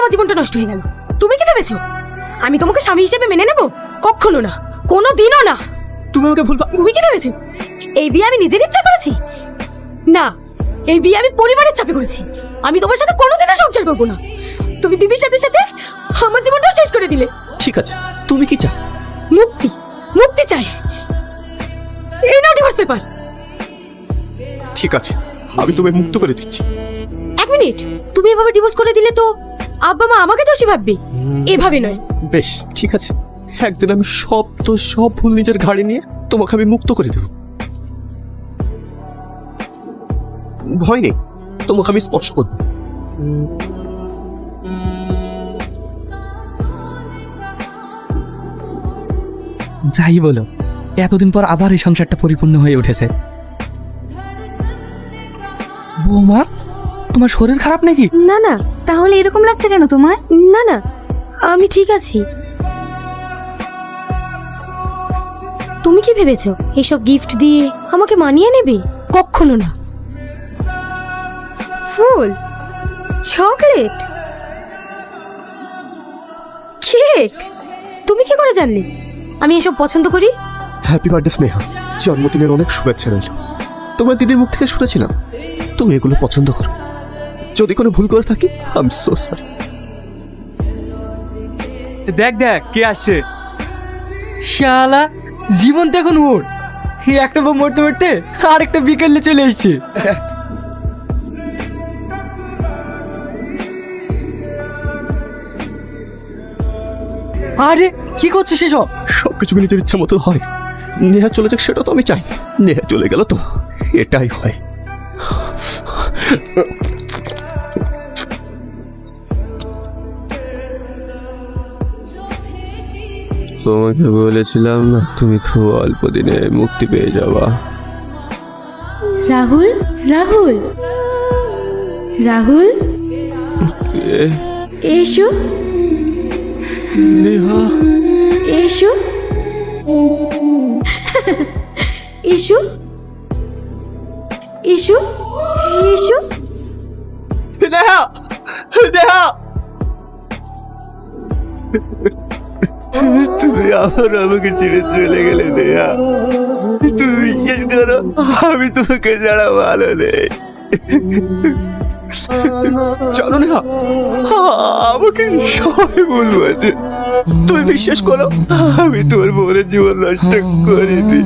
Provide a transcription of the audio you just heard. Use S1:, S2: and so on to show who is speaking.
S1: আমার জীবনটা নষ্ট হয়ে গেল। তুমি কি ভেবেছো আমি তোমাকে স্বামী হিসেবে মেনে নেব? কখনো না, কোনো দিনও না।
S2: তুমি আমাকে ভুল
S1: তুমি কি ভেবেছো এই বিয়ে আমি নিজের ইচ্ছা করেছি? না, এই বিয়ে আমি পরিবারের চাপে করেছি। আমি তোমার সাথে কোনোদিনও সংসার করবো না। তুমি দিদির সাথে সাথে আমার জীবনটাও শেষ করে দিলে।
S2: ঠিক আছে, তুমি কি চাও?
S1: মুক্তি, মুক্তি চাই। এই নাও ডিভোর্স পেপার।
S2: ঠিক আছে, আমি তোমায় মুক্ত করে দিচ্ছি।
S1: এক মিনিট, তুমি এভাবে ডিভোর্স করে দিলে তো আব্বা মা আমাকে দোষী ভাববে। এভাবে নয়।
S2: বেশ, ঠিক আছে, একদিন আমি সব ভুল নিজের ঘাড়ে নিয়ে তোমাকে আমি মুক্ত করে দেব। ভয় নেই, তোমাকে আমি স্পর্শ করব।
S3: যাই বলো, এতদিন পর আবার এই সংসারটা পরিপূর্ণ হয়ে উঠেছে। বৌমা, তোমার শরীর খারাপ নাকি?
S1: না না,
S4: তাহলে এরকম লাগছে কেন তোমার?
S1: না না, আমি ঠিক আছি। তুমি কি ভেবেছো এইসব গিফট দিয়ে আমাকে মানিয়ে নেবে? কখনো না। ফুল, চকলেট, কেক, তুমি কি করে জানলে আমি এসব পছন্দ করি?
S2: হ্যাপি বার্থডে স্নেহা, জন্মদিনের অনেক শুভেচ্ছা রইল। তোমার দিদির মুখ থেকে শুনেছিলাম তুমি এগুলো পছন্দ করো। যদি কোনো ভুল করে থাকি, আই এম সো সরি।
S5: দেখ দেখ কে আসছে। শালা, জীবন তো এখন ওর। একটা বউ মরতে মরতে আরেকটা বিকেলে চলে এসছে। আরে কি করছিস এসব?
S2: সবকিছু নিজের ইচ্ছা মতো হয়। নেহা চলে যাক সেটা তো আমি চাই। নেহা চলে গেল তো এটাই হয়। তোমাকে বলেছিলাম না তুমি খুব অল্প দিনে মুক্তি পেয়ে যাবা।
S1: রাহুল, রাহুল, রাহুল, এসো
S2: নেহা,
S1: এসো, এসো, এসো, এসো।
S2: নেহা, নেহা, তুমি আবার আমাকে ছেড়ে চলে গেলে নেহা। তুমি বিশ্বাস করো, আমি তোমাকে ছাড়া ভালো নেই। জানো নেহা, আমাকে সবাই ভুল বলছে। তুমি বিশ্বাস করো, আমি তোমার বোনের জীবন নষ্ট করিনি।